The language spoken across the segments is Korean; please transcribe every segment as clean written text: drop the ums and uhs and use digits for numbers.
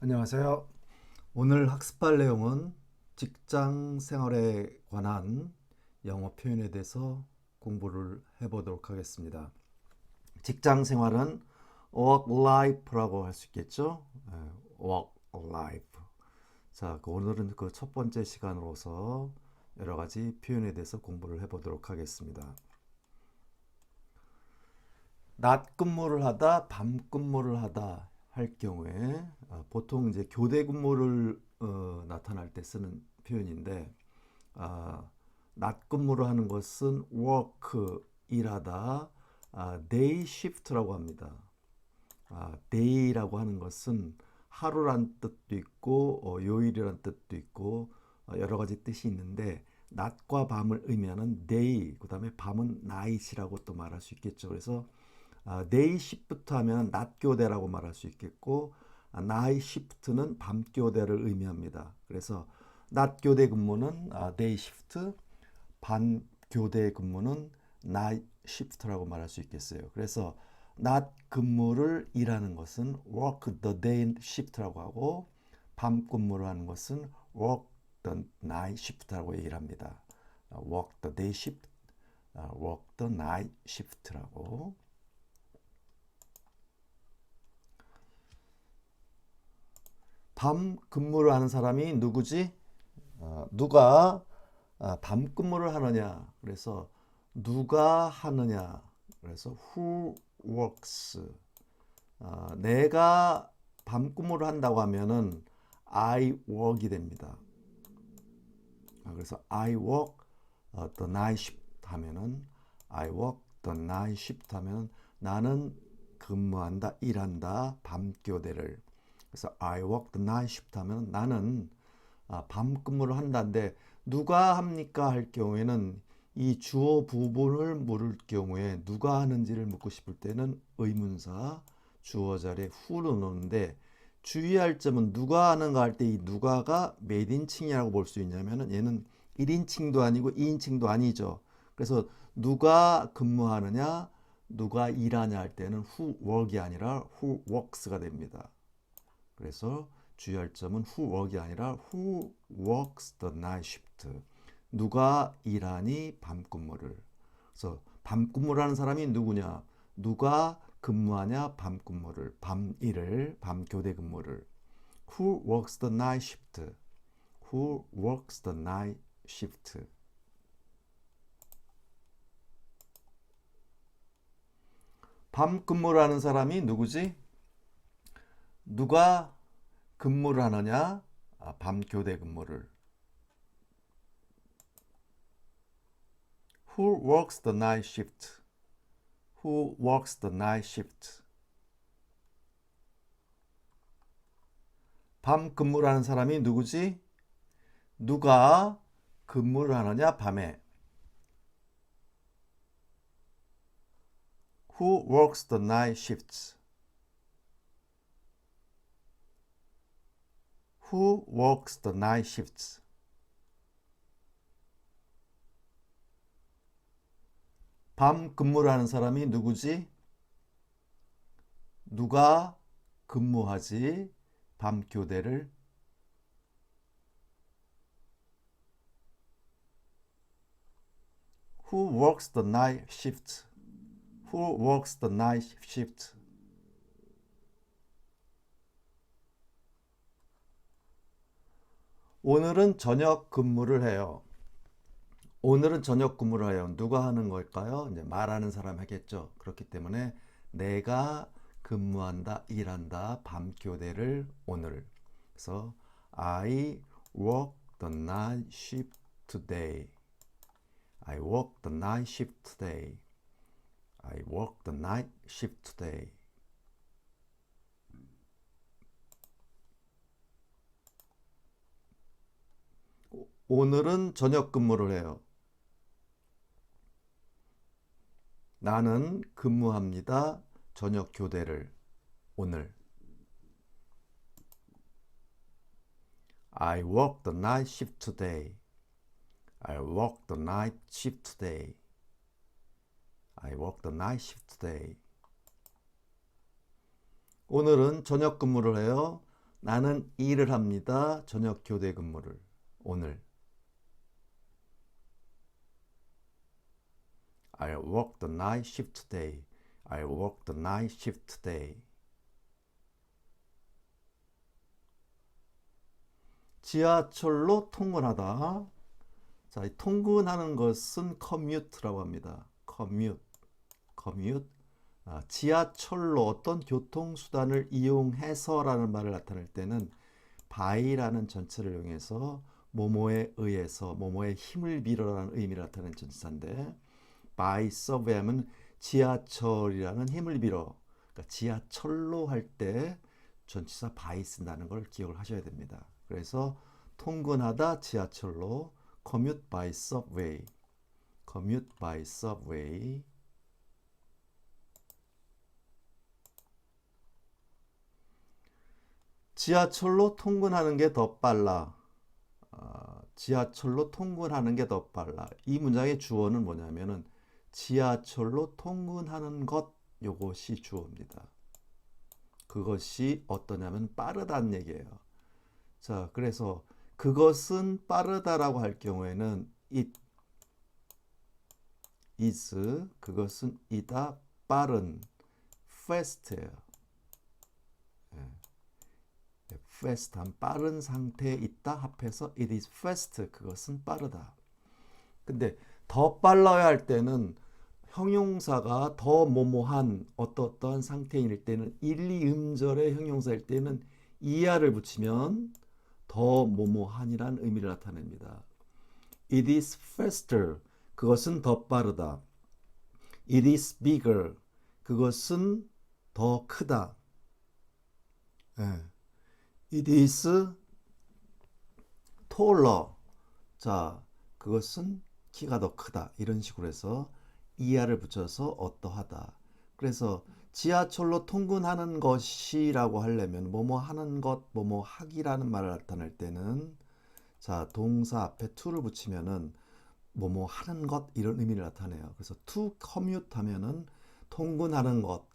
안녕하세요. 오늘 학습할 내용은 직장 생활에 관한 영어 표현에 대해서 공부를 해보도록 하겠습니다. 직장 생활은 work life라고 할 수 있겠죠? work life. 자, 오늘은 그 첫 번째 시간으로서 여러 가지 표현에 대해서 공부를 해보도록 하겠습니다. 낮 근무를 하다, 밤 근무를 하다 할 경우에 보통 이제 교대 근무를 나타날 때 쓰는 표현인데 아, 낮 근무를 하는 것은 work 일하다 day shift라고 합니다. day라고 하는 것은 하루란 뜻도 있고 요일이란 뜻도 있고 여러 가지 뜻이 있는데 낮과 밤을 의미하는 day 그다음에 밤은 night이라고 또 말할 수 있겠죠. 그래서 데이 시프트 하면 낮 교대라고 말할 수 있겠고 나이 시프트는 밤 교대를 의미합니다. 그래서 낮 교대 근무는 데이 시프트, 밤 교대 근무는 나이 시프트라고 말할 수 있겠어요. 그래서 낮 근무를 일하는 것은 work the day shift라고 하고 밤 근무를 하는 것은 work the night shift라고 얘기를 합니다. work the day shift, work the night shift라고. 밤 근무를 하는 사람이 누구지? 누가 밤 근무를 하느냐? 그래서 누가 하느냐? 그래서 who works? 내가 밤 근무를 한다고 하면은 I work이 됩니다. 그래서 I work the night shift 하면은 I work the night shift 하면은 나는 근무한다, 일한다, 밤 교대를. 그래서 I work the night shift 하면 나는 밤 근무를 한다는데 누가 합니까 할 경우에는 이 주어 부분을 물을 경우에 누가 하는지를 묻고 싶을 때는 의문사 주어 자리에 who를 넣는데 주의할 점은 누가 하는가 할 때 이 누가가 몇 인칭이라고 볼 수 있냐면은 얘는 1인칭도 아니고 2인칭도 아니죠. 그래서 누가 근무하느냐 누가 일하냐 할 때는 who work이 아니라 who works가 됩니다. 그래서 주의할 점은 who work이 아니라 who works the night shift. 누가 일하니 밤 근무를. 그래서 밤 근무를 하는 사람이 누구냐? 누가 근무하냐 밤 근무를, 밤 일을, 밤 교대 근무를. Who works the night shift? Who works the night shift? 밤 근무를 하는 사람이 누구지? 누가 근무를 하느냐? 밤 교대 근무를. Who works the night shift? Who works the night shift? 밤 근무를 하는 사람이 누구지? 누가 근무를 하느냐 밤에. Who works the night shifts? Who works the night shifts? 밤 근무를 하는 사람이 누구지? 누가 근무하지? 밤 교대를. Who works the night shift? Who works the night shift? 오늘은 저녁 근무를 해요. 오늘은 저녁 근무를 해요. 누가 하는 걸까요? 이제 말하는 사람 하겠죠. 그렇기 때문에 내가 근무한다, 일한다, 밤 교대를 오늘. 그래서 I work the night shift today. I work the night shift today. I work the night shift today. 오늘은 저녁 근무를 해요. 나는 근무합니다. 저녁 교대를 오늘. I work the night shift today. I work the night shift today. I work the night shift today. 오늘은 저녁 근무를 해요. 나는 일을 합니다. 저녁 교대 근무를. 오늘. I work the night shift today. I work the night shift today. 지하철로 통근하다. 자, 이 통근하는 것은 commute라고 합니다. commute. 지하철로 어떤 교통수단을 이용해서라는 말을 나타낼 때는 by라는 전체를 이용해서 뭐뭐에 의해서 뭐뭐의 힘을 빌어라는 의미를 나타내는 전치사인데 by subway 하면 지하철이라는 힘을 빌어. 그러니까 지하철로 할 때 전치사 by 쓴다는 걸 기억을 하셔야 됩니다. 그래서 통근하다 지하철로 commute by subway. commute by subway. 지하철로 통근하는 게 더 빨라. 지하철로 통근하는 게 더 빨라. 이 문장의 주어는 뭐냐면은 지하철로 통근하는 것, 요것이 주어입니다. 그것이 어떠냐면 빠르다는 얘기예요. 자, 그래서 그것은 빠르다라고 할 경우에는 it is, 그것은 이다, 빠른, fast예요. fast, 한 빠른 상태에 있다 합해서 it is fast, 그것은 빠르다. 근데 더 빨라야 할 때는 형용사가 더 뭐뭐한 어떠한 상태일 때는 1, 2음절의 형용사일 때는 이하를 붙이면 더 뭐뭐한이란 의미를 나타냅니다. It is faster. 그것은 더 빠르다. It is bigger. 그것은 더 크다. It is taller. 자, 그것은 키가 더 크다. 이런 식으로 해서 이하를 붙여서 어떠하다. 그래서 지하철로 통근하는 것이라고 하려면 뭐뭐 하는 것, 뭐뭐 하기라는 말을 나타낼 때는 자, 동사 앞에 to를 붙이면은 뭐뭐 하는 것 이런 의미를 나타내요. 그래서 to commute 하면은 통근하는 것.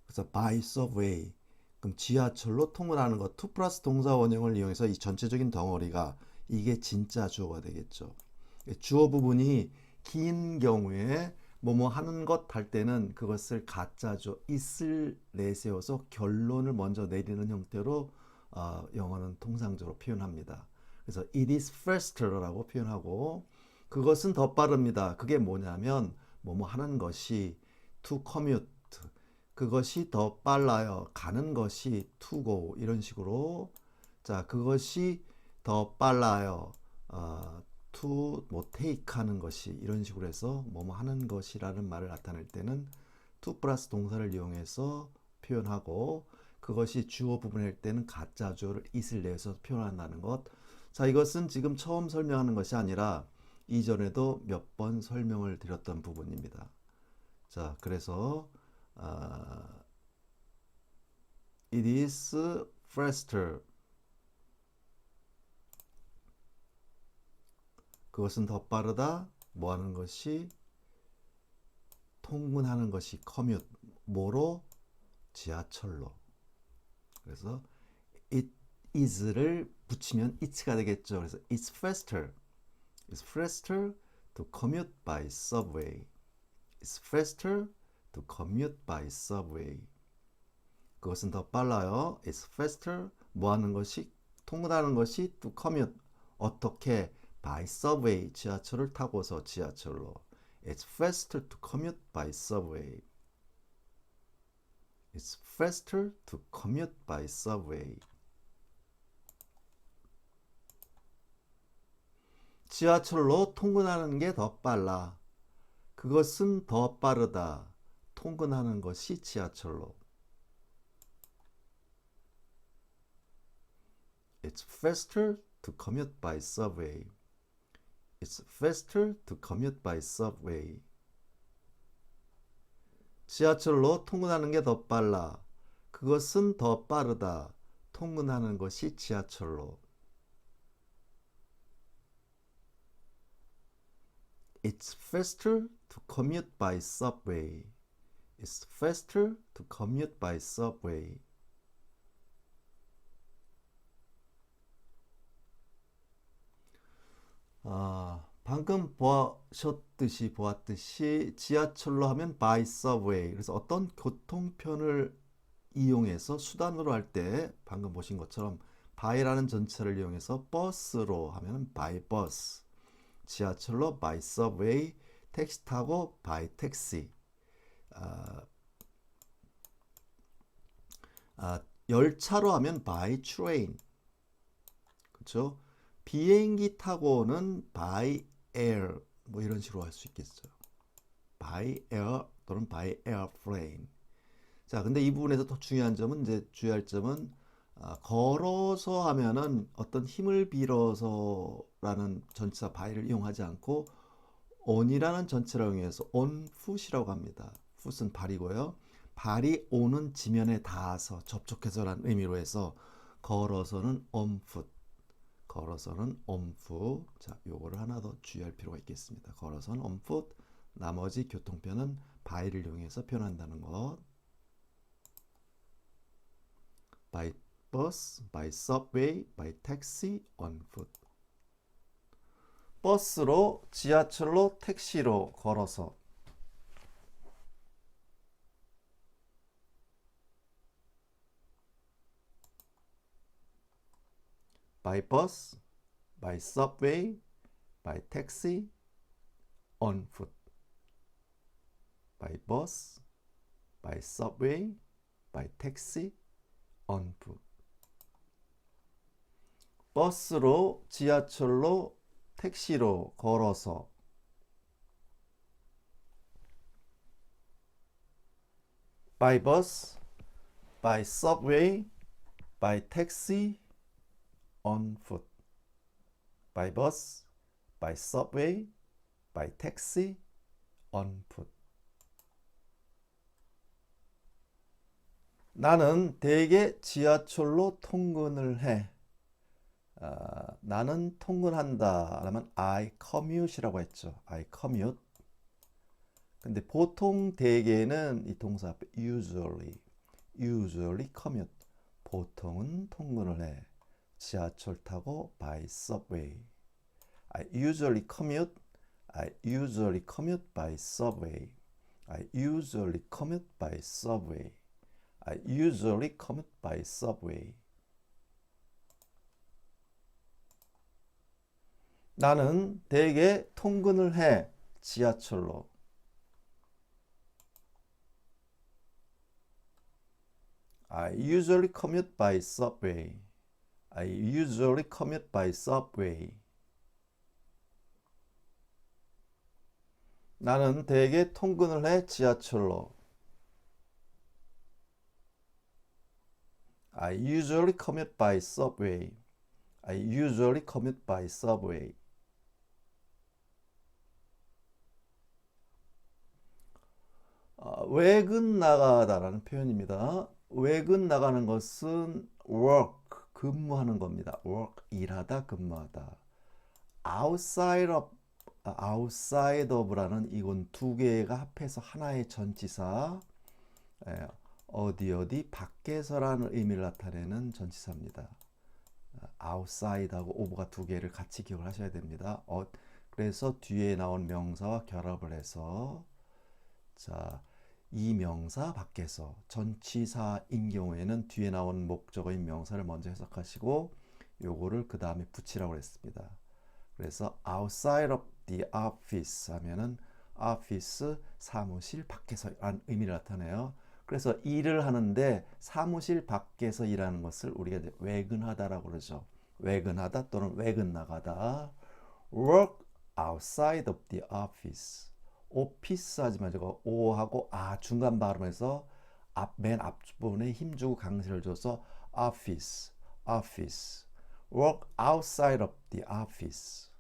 그래서 by subway. 그럼 지하철로 통근하는 것. to 플러스 동사 원형을 이용해서 이 전체적인 덩어리가 이게 진짜 주어가 되겠죠. 주어 부분이 긴 경우에 뭐뭐 하는 것 할 때는 그것을 가짜죠. is를 내세워서 결론을 먼저 내리는 형태로 영어는 통상적으로 표현합니다. 그래서 it is faster라고 표현하고 그것은 더 빠릅니다. 그게 뭐냐면 뭐뭐 하는 것이 to commute, 그것이 더 빨라요. 가는 것이 to go 이런 식으로 자 그것이 더 빨라요. to 뭐 take 하는 것이 이런 식으로 해서 뭐뭐 하는 것이라는 말을 나타낼 때는 to 플러스 동사를 이용해서 표현하고 그것이 주어 부분일 때는 가짜 주어를 it을 내서 표현한다는 것. 자 이것은 지금 처음 설명하는 것이 아니라 이전에도 몇 번 설명을 드렸던 부분입니다. 자 그래서 it is faster. 그것은 더 빠르다. 뭐 하는 것이 통근하는 것이 commute. 뭐로? 지하철로. 그래서 it is를 붙이면 it가 되겠죠. 그래서 it's faster. It's faster to commute by subway. It's faster to commute by subway. 그것은 더 빨라요. It's faster. 뭐 하는 것이? 통근하는 것이 to commute. 어떻게? by subway. 지하철을 타고서 지하철로. It's faster to commute by subway. It's faster to commute by subway. 지하철로 통근하는 게 더 빨라. 그것은 더 빠르다. 통근하는 것이 지하철로. It's faster to commute by subway. It's faster to commute by subway. 지하철로 통근하는 게 더 빨라. 그것은 더 빠르다. 통근하는 것이 지하철로. It's faster to commute by subway. It's faster to commute by subway. 방금 보았듯이 지하철로 하면 by subway. 그래서 어떤 교통편을 이용해서 수단으로 할 때 방금 보신 것처럼 by라는 전체를 이용해서 버스로 하면 by bus. 지하철로 by subway, 택시 타고 by taxi. 열차로 하면 by train. 그렇죠? 비행기 타고는 by air 뭐 이런 식으로 할 수 있겠어요. by air 또는 by airplane. 자, 근데 이 부분에서 더 중요한 점은 이제 주의할 점은 걸어서 하면은 어떤 힘을 빌어서라는 전치사 by를 이용하지 않고 on이라는 전치사를 이용해서 on foot이라고 합니다. foot은 발이고요. 발이 오는 지면에 닿아서 접촉해서라는 의미로 해서 걸어서는 on foot. 걸어서는 on foot. 자, 요거를 하나 더 주의할 필요가 있겠습니다. 걸어서는 on foot. 나머지 교통편은 by를 이용해서 표현한다는 것. by bus, by subway, by taxi, on foot. 버스로, 지하철로, 택시로 걸어서. by bus, by subway, by taxi, on foot. by bus, by subway, by taxi, on foot. 버스로, 지하철로, 택시로 걸어서. by bus, by subway, by taxi, on foot. by bus, by subway, by taxi, on foot. 나는 대개 지하철로 통근을 해. 나는 통근한다 라면 I commute이라고 했죠. I commute. 근데 보통 대개는 이 동사 앞에 usually commute. 보통은 통근을 해. 지하철 타고 by subway. I usually commute by subway. I usually commute by subway. I usually commute by subway. 나는 대개 통근을 해. 지하철로. I usually commute by subway. I usually commute by subway. 나는 대개 통근을 해. 지하철로. I usually commute by subway. I usually commute by subway. 외근 나가다라는 표현입니다. 외근 나가는 것은 work, 근무하는 겁니다. work, 일하다, 근무하다. outside of라는 이건 두 개가 합해서 하나의 전치사. 어디 밖에서라는 의미를 나타내는 전치사입니다. outside하고 of가 두 개를 같이 기억을 하셔야 됩니다. 그래서 뒤에 나온 명사와 결합을 해서 자, 이 명사 밖에서 전치사인 경우에는 뒤에 나온 목적어인 명사를 먼저 해석하시고 요거를 그 다음에 붙이라고 했습니다. 그래서 outside of the office 하면은 office 사무실 밖에서 라는 의미를 나타내요. 그래서 일을 하는데 사무실 밖에서 일하는 것을 우리가 이제 외근하다라고 그러죠. 외근하다 또는 외근 나가다. work outside of the office. 오피스 하지만 저거 오하고 중간 발음해서 맨 앞부분에 힘주고 강세를 줘서 office. work outside of the office.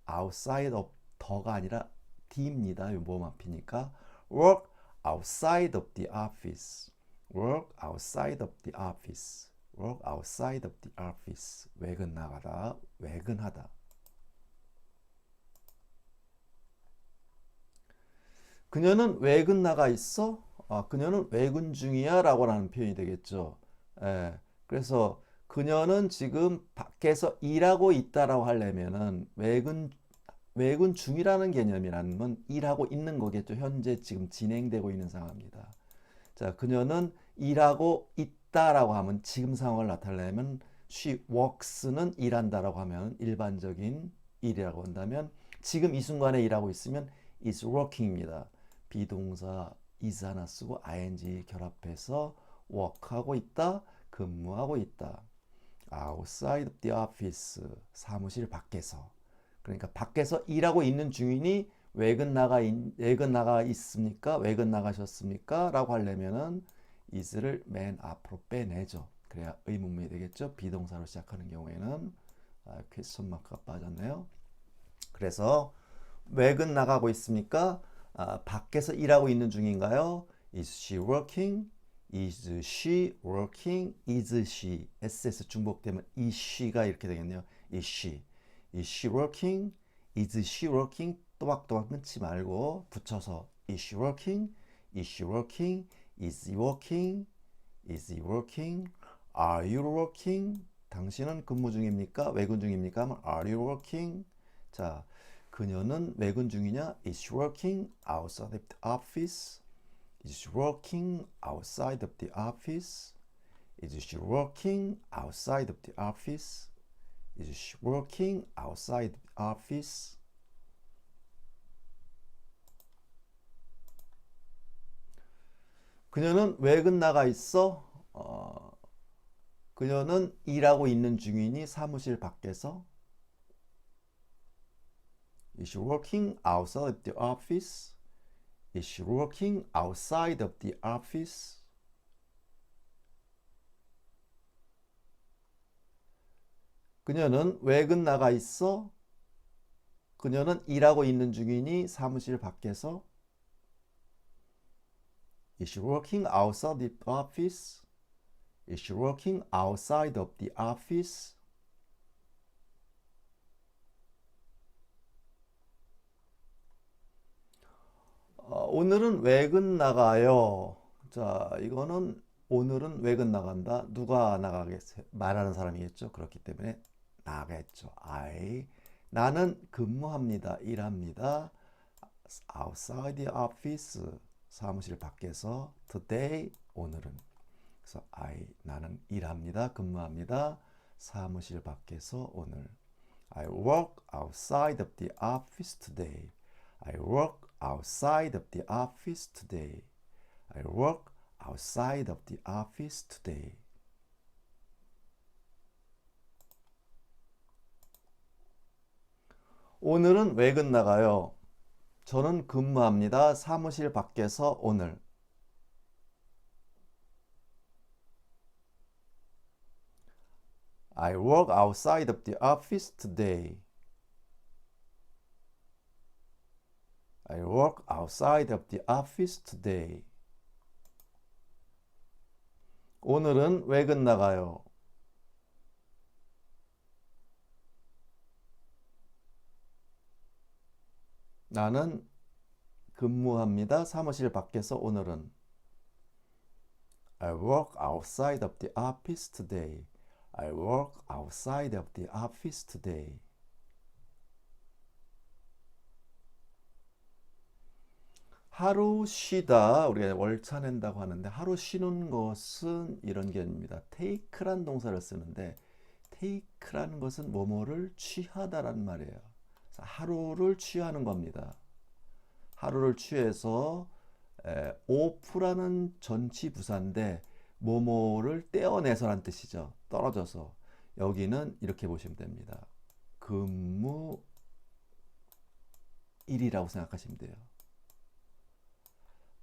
outside of 더가 아니라 D입니다. 이 모음 앞이니까 work outside of the office. work outside of the office. work outside of the office. 외근 나가다, 외근하다. 그녀는 외근 나가 있어? 그녀는 외근 중이야 라고 하는 표현이 되겠죠. 그래서 그녀는 지금 밖에서 일하고 있다라고 하려면은 외근 외근 중이라는 개념이라는 건 일하고 있는 거겠죠. 현재 지금 진행되고 있는 상황입니다. 자, 그녀는 일하고 있다라고 하면 지금 상황을 나타내면 she works는 일한다라고 하면 일반적인 일이라고 한다면 지금 이 순간에 일하고 있으면 is working입니다. 비동사 is 하나 쓰고 ing 결합해서 work하고 있다, 근무하고 있다. outside the office, 사무실 밖에서. 그러니까 밖에서 일하고 있는 중이니 외근 나가 있습니까? 외근 나가셨습니까? 라고 하려면은 is를 맨 앞으로 빼내죠. 그래야 의문문이 되겠죠. 비동사로 시작하는 경우에는 퀘스천 마크가 빠졌네요. 그래서 외근 나가고 있습니까? 밖에서 일하고 있는 중인가요? Is she working? Is she working? Is she? SS 중복되면 is she가 이렇게 되겠네요. Is she? Is she working? Is she working? 또박또박 끊지 말고 붙여서 Is she working? Is she working? Is he working? Is he working? Are you working? 당신은 근무 중입니까? 외근 중입니까? 하면 Are you working? 자, 그녀는 외근 중이냐? Is she working outside of the office? Is she working outside of the office? Is she working outside of the office? Is she working outside the office? 그녀는 외근 나가 있어. 그녀는 일하고 있는 중이니 사무실 밖에서. Is she working outside of the office? Is she working outside of the office? 그녀는 외근 나가 있어. 그녀는 일하고 있는 중이니 사무실 밖에서. Is she working outside the office? Is she working outside of the office? 오늘은 외근 나가요. 자, 이거는 오늘은 외근 나간다. 누가 나가겠어요? 말하는 사람이겠죠. 그렇기 때문에 나가겠죠. 나는 근무합니다. 일합니다. outside the office, 사무실 밖에서. today, 오늘은. 그래서 나는 일합니다. 근무합니다. 사무실 밖에서 오늘. I work outside of the office today. I work outside of the office today. I work outside of the office today. 오늘은 외근 나가요. 저는 근무합니다. 사무실 밖에서 오늘. I work outside of the office today. I work outside of the office today. 오늘은 외근 나가요. 나는 근무합니다. 사무실 밖에서 오늘은. I work outside of the office today. I work outside of the office today. 하루 쉬다, 우리가 월차 낸다고 하는데 하루 쉬는 것은 이런 개념입니다. take란 동사를 쓰는데 take라는 것은 뭐뭐를 취하다라는 말이에요. 하루를 취하는 겁니다. 하루를 취해서 off라는 전치부사인데 뭐뭐를 떼어내서란 뜻이죠. 떨어져서. 여기는 이렇게 보시면 됩니다. 근무일이라고 생각하시면 돼요.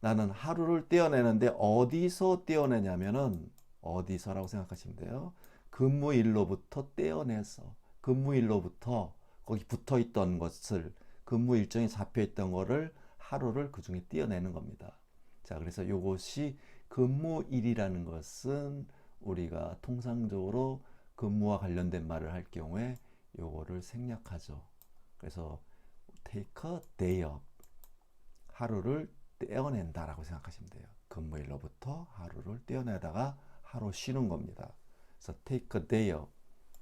나는 하루를 떼어내는데 어디서 떼어내냐면은 어디서라고 생각하시면 돼요. 근무일로부터 떼어내서 근무일로부터 거기 붙어 있던 것을 근무 일정이 잡혀 있던 거를 하루를 그 중에 떼어내는 겁니다. 자, 그래서 이것이 근무일이라는 것은 우리가 통상적으로 근무와 관련된 말을 할 경우에 요거를 생략하죠. 그래서 take a day off, 하루를 떼어낸다라고 생각하시면 돼요. 근무일로부터 하루를 떼어내다가 하루 쉬는 겁니다. 그래서 take a day off,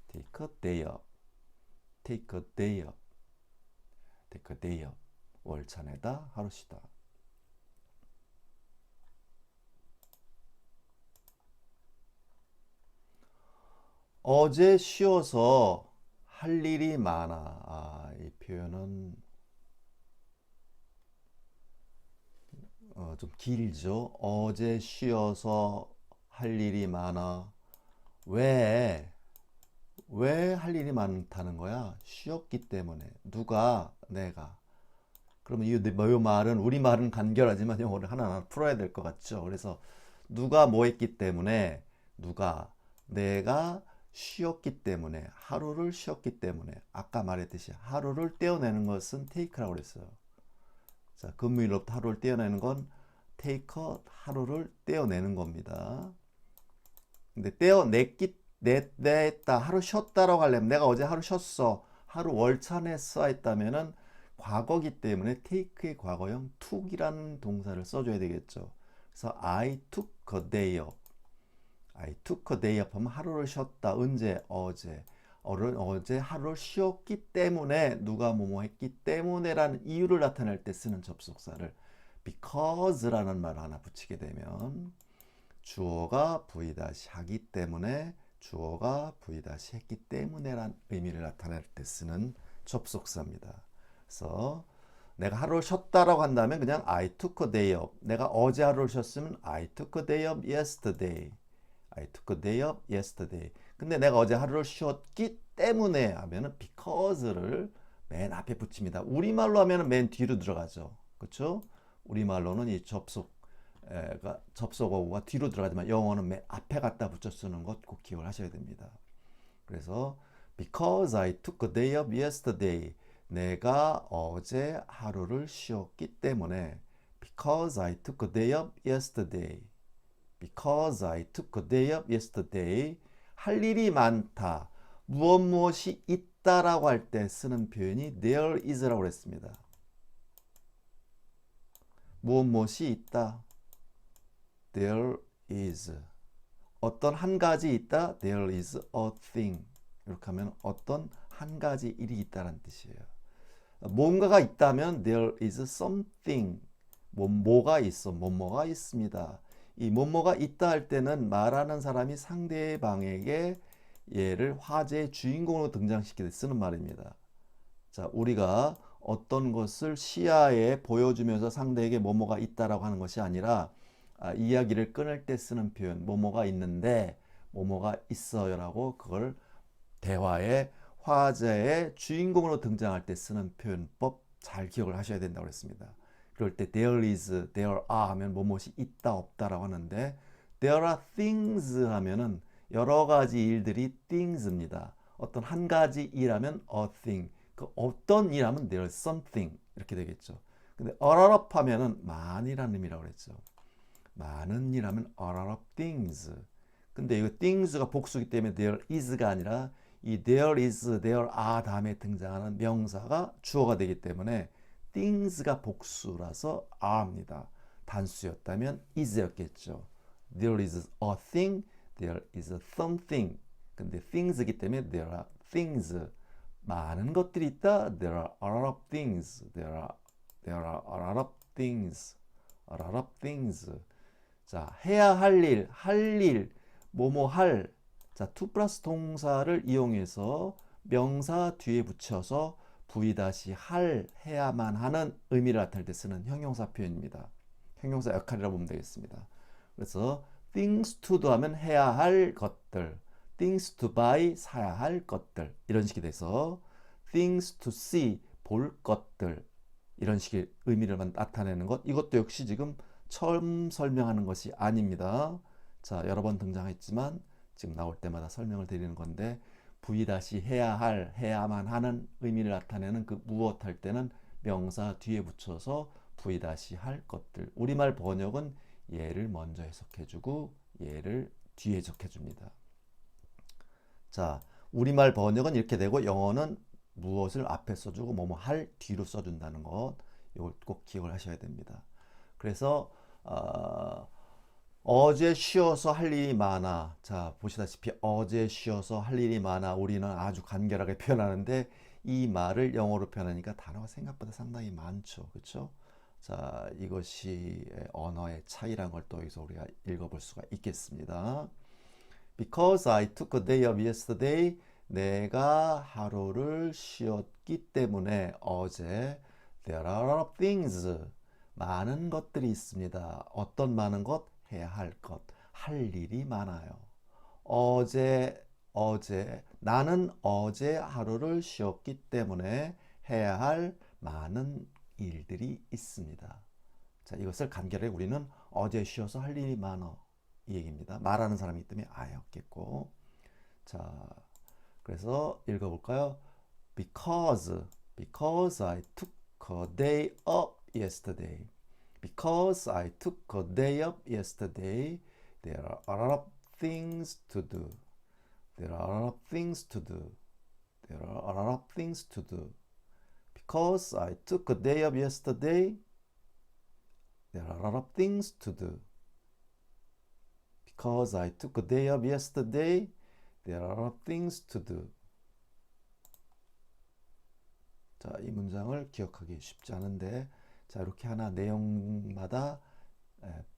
take a day off, take a day off, take a day off. 월차 내다, 하루 쉬다. 어제 쉬어서 할 일이 많아. 이 표현은 좀 길죠. 어제 쉬어서 할 일이 많아. 왜 할 일이 많다는 거야? 쉬었기 때문에. 누가? 내가. 그러면 이 말은 우리말은 간결하지만 영어를 하나하나 풀어야 될 것 같죠. 그래서 누가 뭐 했기 때문에, 누가, 내가 쉬었기 때문에, 하루를 쉬었기 때문에, 아까 말했듯이 하루를 떼어내는 것은 take라고 그랬어요. 자, 금요일로부터 하루를 떼어내는 건 take, 하루를 떼어내는 겁니다. 근데 냈다, 하루 쉬었다라고 하려면 내가 어제 하루 쉬었어, 하루 월차 냈어 했다면은 과거기 때문에 take의 과거형 took이라는 동사를 써줘야 되겠죠. 그래서 I took a day off. I took a day off 하면 하루를 쉬었다. 언제? 어제. 어제 하루를 쉬었기 때문에, 누가 뭐뭐 했기 때문에라는 이유를 나타낼 때 쓰는 접속사를 because라는 말을 하나 붙이게 되면, 주어가 V- 하기 때문에, 주어가 V- 했기 때문에란 의미를 나타낼 때 쓰는 접속사입니다. 그래서 내가 하루를 쉬었다라고 한다면 그냥 I took a day off. 내가 어제 하루를 쉬었으면 I took a day off yesterday. I took a day off yesterday. 근데 내가 어제 하루를 쉬었기 때문에 하면은 because를 맨 앞에 붙입니다. 우리말로 하면은 맨 뒤로 들어가죠. 그렇죠? 우리말로는 이 접속어가 뒤로 들어가지만 영어는 맨 앞에 갖다 붙여 쓰는 것 꼭 기억을 하셔야 됩니다. 그래서 because I took a day off yesterday. 내가 어제 하루를 쉬었기 때문에, because I took a day off yesterday. because I took a day off yesterday. 할 일이 많다. 무엇이 있다라고 할 때 쓰는 표현이 there is라고 했습니다. 무엇이 있다. there is. 어떤 한 가지 있다. there is a thing. 이렇게 하면 어떤 한 가지 일이 있다는 뜻이에요. 뭔가가 있다면 there is something. 뭐가 있어. 뭐가 있습니다. 이 뭐가 있다 할 때는 말하는 사람이 상대방에게 얘를 화제의 주인공으로 등장시키듯 쓰는 말입니다. 자, 우리가 어떤 것을 시야에 보여주면서 상대에게 뭐가 있다라고 하는 것이 아니라 이야기를 끊을 때 쓰는 표현, 뭐가 있는데 뭐가 있어요라고, 그걸 대화의 화제의 주인공으로 등장할 때 쓰는 표현법 잘 기억을 하셔야 된다고 했습니다. 그럴 때 there is, there are 하면 뭐뭇이 있다 없다라고 하는데, there are things 하면은 여러 가지 일들이 things입니다. 어떤 한 가지 일하면 a thing, 그 어떤 일하면 there is something 이렇게 되겠죠. 근데 a lot of 하면은 많이라는 의미라고 그랬죠. 많은 일하면 a lot of things. 근데 이거 things가 복수기 때문에 there is가 아니라 이 there is, there are 다음에 등장하는 명사가 주어가 되기 때문에 things가 복수라서 are입니다. 단수였다면 is였겠죠. There is a thing, there is something. 근데 things이기 때문에 there are things. 많은 것들이 있다. There are a lot of things. There are a lot of things. A lot of things. 자, 해야 할 일, 뭐뭐 할. 자, to 플러스 동사를 이용해서 명사 뒤에 붙여서 V-할, 해야만 하는 의미를 나타낼 때 쓰는 형용사 표현입니다. 형용사 역할이라고 보면 되겠습니다. 그래서 things to도 하면 해야 할 것들, things to buy, 사야 할 것들, 이런 식이 돼서 things to see, 볼 것들, 이런 식의 의미를 나타내는 것, 이것도 역시 지금 처음 설명하는 것이 아닙니다. 자, 여러 번 등장했지만 지금 나올 때마다 설명을 드리는 건데, 해야 할, 해야만 하는 의미를 나타내는 그 무엇 할 때는 명사 뒤에 붙여서 할 것들. 우리말 번역은 얘를 먼저 해석해주고 얘를 뒤에 해석해줍니다. 자, 우리말 번역은 이렇게 되고 영어는 무엇을 앞에 써주고 뭐뭐 할 뒤로 써준다는 것, 이걸 꼭 기억을 하셔야 됩니다. 그래서 어제 쉬어서 할 일이 많아. 자, 보시다시피 어제 쉬어서 할 일이 많아. 우리는 아주 간결하게 표현하는데 이 말을 영어로 표현하니까 단어가 생각보다 상당히 많죠. 그렇죠? 자, 이것이 언어의 차이란 걸 또 여기서 우리가 읽어볼 수가 있겠습니다. Because I took a day off yesterday. 내가 하루를 쉬었기 때문에 어제 there are a lot of things. 많은 것들이 있습니다. 어떤 많은 것? 해야 할 것. 할 일이 많아요. 나는 어제 하루를 쉬었기 때문에 해야 할 많은 일들이 있습니다. 자, 이것을 간결하게 우리는 어제 쉬어서 할 일이 많어. 이 얘기입니다. 말하는 사람이 있다면 아였겠고. 자, 그래서 읽어볼까요? Because I took a day off yesterday. Because I took a day off yesterday, there are a lot of things to do. There are a lot of things to do. There are a lot of things to do. Because I took a day off yesterday, there are a lot of things to do. Because I took a day off yesterday, there are a lot of things to do. 자, 이 문장을 기억하기 쉽지 않은데, 자, 이렇게 하나 내용마다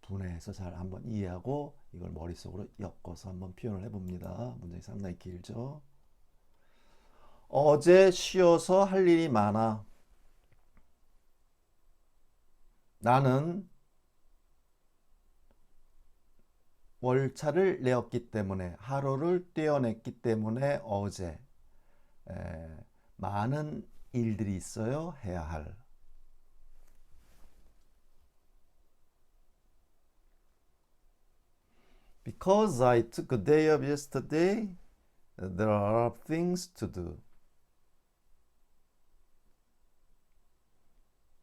분해해서 잘 한번 이해하고 이걸 머릿속으로 엮어서 한번 표현을 해봅니다. 문장이 상당히 길죠. 어제 쉬어서 할 일이 많아. 나는 월차를 내었기 때문에 하루를 떼어냈기 때문에 어제 많은 일들이 있어요. 해야 할. Because I took a day off yesterday, there are a lot of things to do.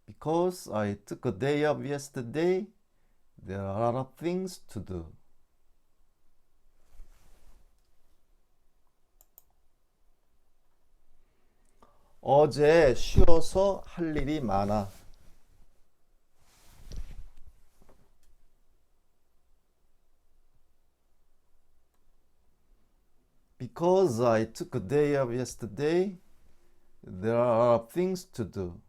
Because I took a day off yesterday, there are a lot of things to do. 어제 쉬어서 할 일이 많아. Because I took a day off yesterday, there are a lot of things to do.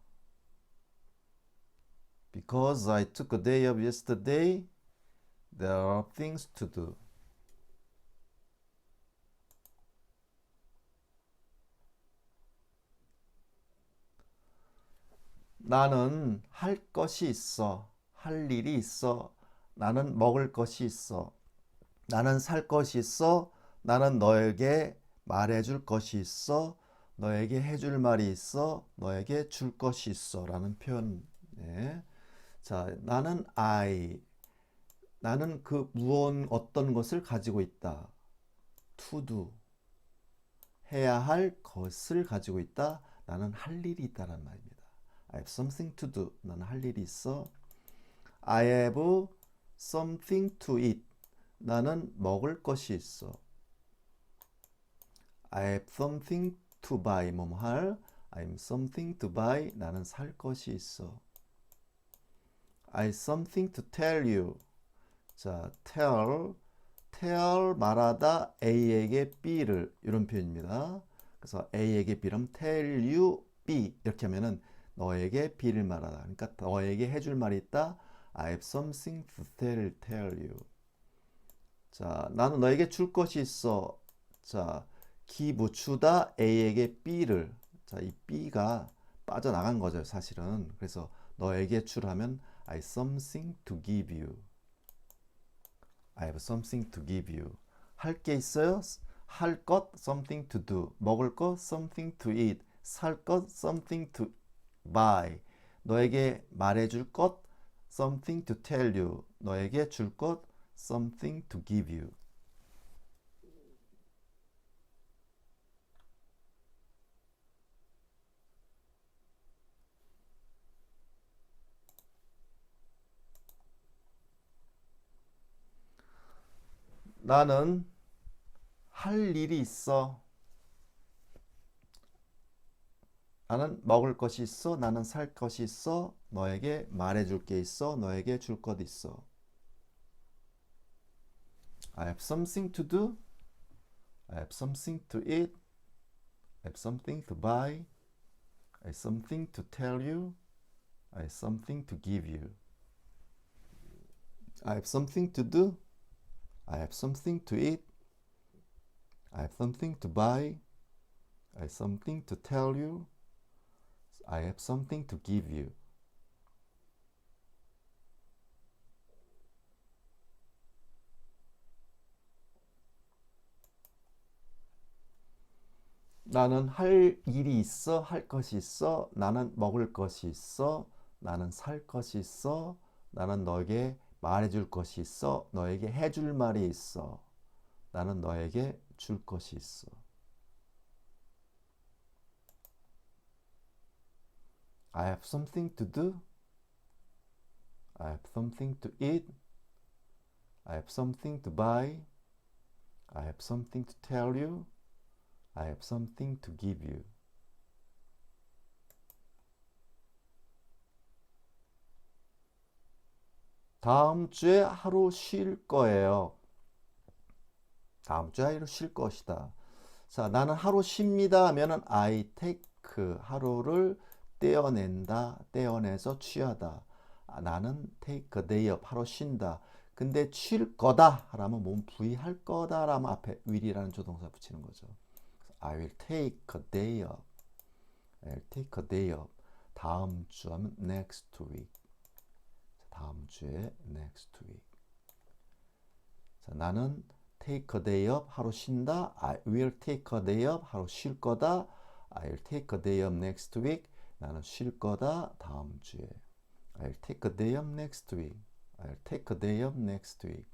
Because I took a day off yesterday, there are a lot of things to do. 나는 할 것이 있어. 할 일이 있어. 나는 먹을 것이 있어. 나는 살 것이 있어. 나는 너에게 말해줄 것이 있어. 너에게 해줄 말이 있어. 너에게 줄 것이 있어. 라는 표현. 네. 자, 나는 그 어떤 것을 가지고 있다. to do. 해야 할 것을 가지고 있다. 나는 할 일이 있다라는 말입니다. I have something to do. 나는 할 일이 있어. I have something to eat. 나는 먹을 것이 있어. I have something to buy. 뭐뭐 할. I have something to buy. 나는 살 것이 있어. I have something to tell you. 자, tell 말하다 A에게 B를 이런 표현입니다. 그래서 A에게 B를 tell you B 이렇게 하면은 너에게 B를 말하다. 그러니까 너에게 해줄 말이 있다. I have something to tell you. 자, 나는 너에게 줄 것이 있어. 자, give 주다 A에게 B를. 자, 이 B가 빠져나간 거죠, 사실은. 그래서 너에게 주라면 I have something to give you. I have something to give you. 할 게 있어요? 할 것, something to do. 먹을 것, something to eat. 살 것, something to buy. 너에게 말해줄 것, something to tell you. 너에게 줄 것, something to give you. 나는 할 일이 있어. 나는 먹을 것이 있어. 나는 살 것이 있어. 너에게 말해줄 게 있어. 너에게 줄 것 있어. I have something to do. I have something to eat. I have something to buy. I have something to tell you. I have something to give you. I have something to do. I have something to eat. I have something to buy. I have something to tell you. I have something to give you. 나는 할 일이 있어, 할 것이 있어, 나는 먹을 것이 있어, 나는 살 것이 있어, 나는 너에게 말해줄 것이 있어, 너에게 해줄 말이 있어, 나는 너에게 줄 것이 있어. I have something to do. I have something to eat. I have something to buy. I have something to tell you. I have something to give you. 다음 주에 하루 쉴 거예요. 다음 주에 하루 쉴 것이다. 자, 나는 하루 쉽니다 하면은 I take 하루를 떼어낸다, 떼어내서 취하다. 나는 take a day off 하루 쉰다. 근데 쉴 거다 라면 몸 부위할 거다 라면 앞에 will이라는 조동사 붙이는 거죠. I will take a day off. I'll take a day off. 다음 주 하면 next week. 다음 주에 next week. 자, 나는 take a day off 하루 쉰다. I will take a day off 하루 쉴 거다. I'll take a day off next week. 나는 쉴 거다 다음 주에. I'll take a day off next week. I'll take a day off next week.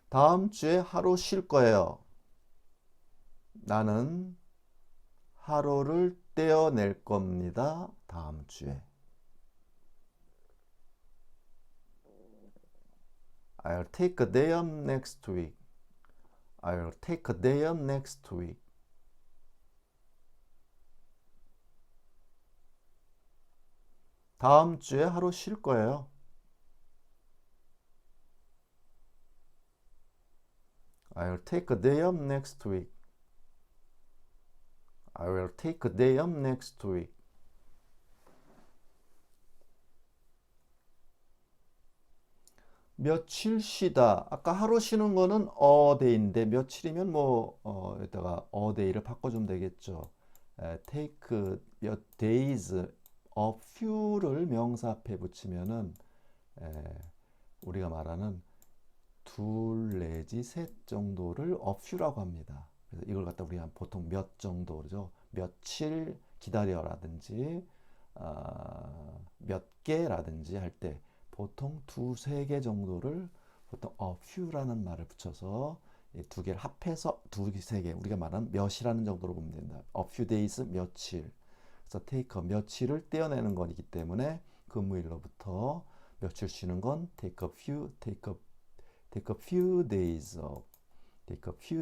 다음 주에 하루 쉴 거예요. 나는 하루를 떼어낼 겁니다. 다음 주에. I'll take a day off next week. I'll take a day off next week. 다음 주에 하루 쉴 거예요. I'll take a day off next week. I will take a day off next week. 며칠 쉬다. 아까 하루 쉬는 거는 a day인데 며칠이면 여기다가 a day를 바꿔주면 되겠죠. take 몇 days, a few를 명사 앞에 붙이면은 우리가 말하는 둘 내지 셋 정도를 a few라고 합니다. 그래서 이걸 갖다 우리가 보통 몇 정도 그러죠. 며칠 기다려라든지 몇 개라든지 할 때 보통 두세 개 정도를 보통 a few라는 말을 붙여서 이 두 개를 합해서 두세 개 우리가 말하는 몇이라는 정도로 보면 된다. a few days 며칠. 그래서 take 며칠을 떼어내는 거기 때문에 근무일로부터 며칠 쉬는 건 take a few days off. take a few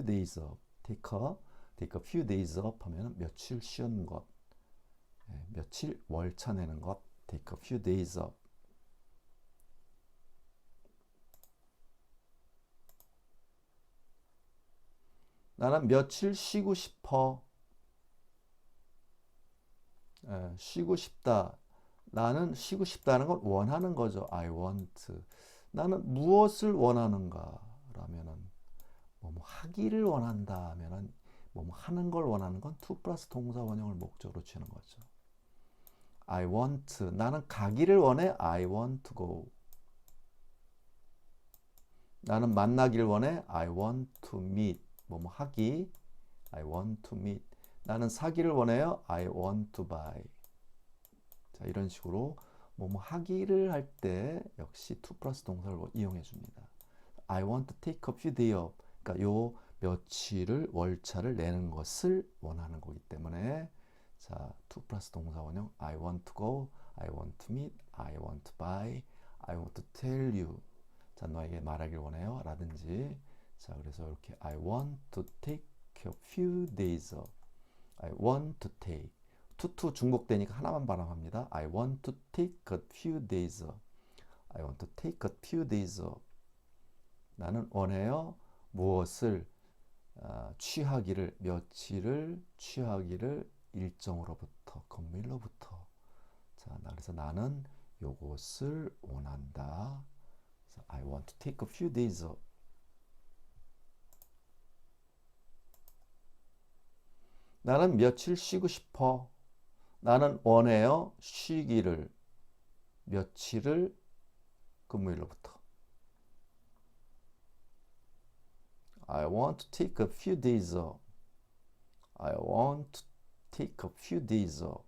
days off. take a few days off 하면 며칠 쉬는 것. 며칠 월차 내는 것. take a few days off. 나는 며칠 쉬고 싶어. 쉬고 싶다. 나는 쉬고 싶다는 걸 원하는 거죠. I want. 나는 무엇을 원하는가? 라면은 뭐 하기를 원한다 하면은 뭐 하는 걸 원하는 건 to 플러스 동사 원형을 목적으로 취하는 거죠. I want. 나는 가기를 원해. I want to go. 나는 만나기를 원해. I want to meet. 뭐 하기. I want to meet. 나는 사기를 원해요. I want to buy. 자, 이런 식으로 뭐 하기를 할 때 역시 to 플러스 동사를 이용해 줍니다. I want to take a few day off. 그러니까 요 며칠을 월차를 내는 것을 원하는 거기 때문에 자, to 플러스 동사 원형 I want to go, I want to meet, I want to buy, I want to tell you. 자, 너에게 말하길 원해요. 라든지 자, 그래서 이렇게 I want to take a few days off. I want to take. to 중복되니까 하나만 발음합니다. I want to take a few days off. I want to take a few days off. 나는 원해요. 무엇을 취하기를, 며칠을 취하기를 일정으로부터, 금일로부터. 자, 그래서 나는 요것을 원한다. 그래서 I want to take a few days off. 나는 며칠 쉬고 싶어. 나는 원해요. 쉬기를, 며칠을 금요일로부터. I want to take a few days off. I want to take a few days off.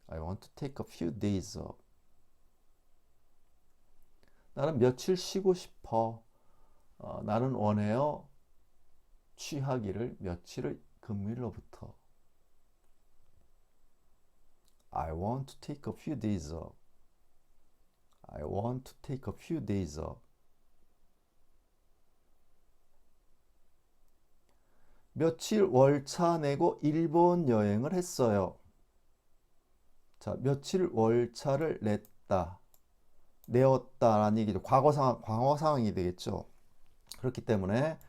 I want to take a few days off. 나는 며칠 쉬고 싶어. 나는 원해요. 취하기를, 며칠을 금요일로부터. I want to take a few days off. I want to take a few days off. 며칠 월차 내고 일본 여행을 했어요. 자, 며칠 월차를 냈다. 내었다라는 얘기죠. 과거 상황이 되겠죠. 그렇기 때문에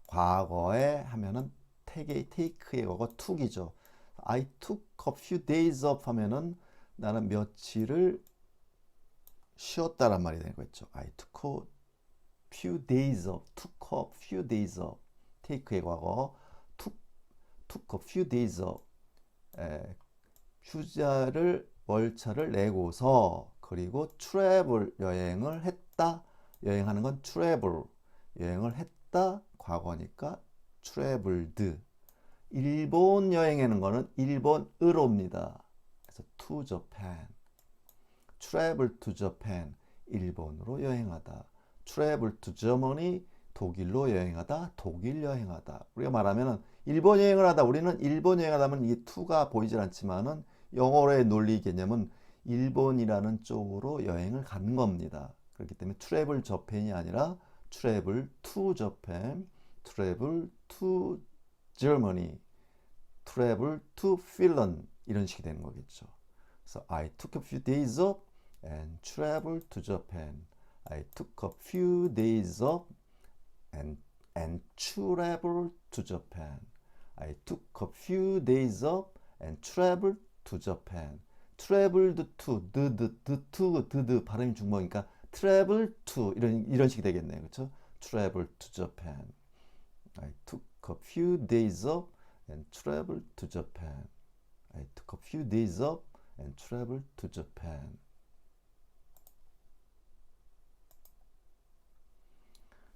과거에 하면은 take의 과거 took이죠. I took a few days off 하면은 나는 며칠을 쉬었다란 말이 되는 거죠. I took a few days off. took a few days off. take의 과거 took a few days off. 휴자를 월차를 내고서 그리고 travel 여행을 했다. 여행하는 건 travel. 여행을 했다. 과거니까 traveled. 일본 여행하는 거는 일본으로입니다. 그래서 to Japan. travel to Japan. 일본으로 여행하다. travel to Germany. 독일로 여행하다. 독일 여행하다. 우리가 말하면은 일본 여행을 하다. 우리는 일본 여행하다 하면 이 to가 보이질 않지만은 영어로의 논리 개념은 일본이라는 쪽으로 여행을 가는 겁니다. 그렇기 때문에 travel Japan이 아니라 travel to Japan, travel to Germany, travel to Finland 이런 식이 되는 거겠죠. 그래서 I took a few days off and traveled to Japan. I took a few days off and traveled to Japan. I took a few days off and traveled to Japan. traveled to, the 발음이 중복이니까 travel to 이런 식이 되겠네요. 그렇죠? travel to Japan. I took a few days off and traveled to Japan. I took a few days off and traveled to Japan.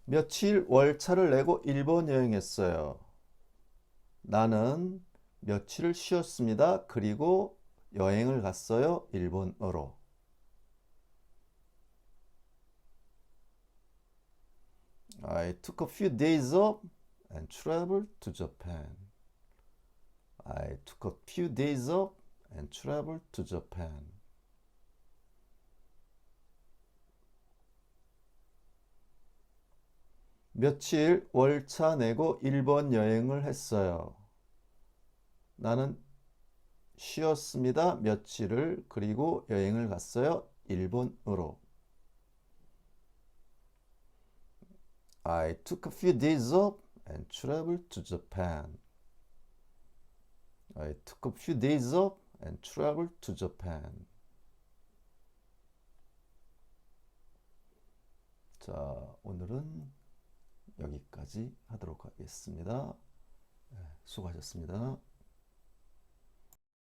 며칠 월차를 내고 일본 여행했어요. 나는 며칠을 쉬었습니다. 그리고 여행을 갔어요. 일본으로. I took a few days off and traveled to Japan. I took a few days off and traveled to Japan. 며칠 월차 내고 일본 여행을 했어요. 나는 쉬었습니다. 며칠을 그리고 여행을 갔어요. 일본으로. I took a few days off and traveled to Japan. I took a few days off and traveled to Japan. 자, 오늘은 여기까지 하도록 하겠습니다. 수고하셨습니다.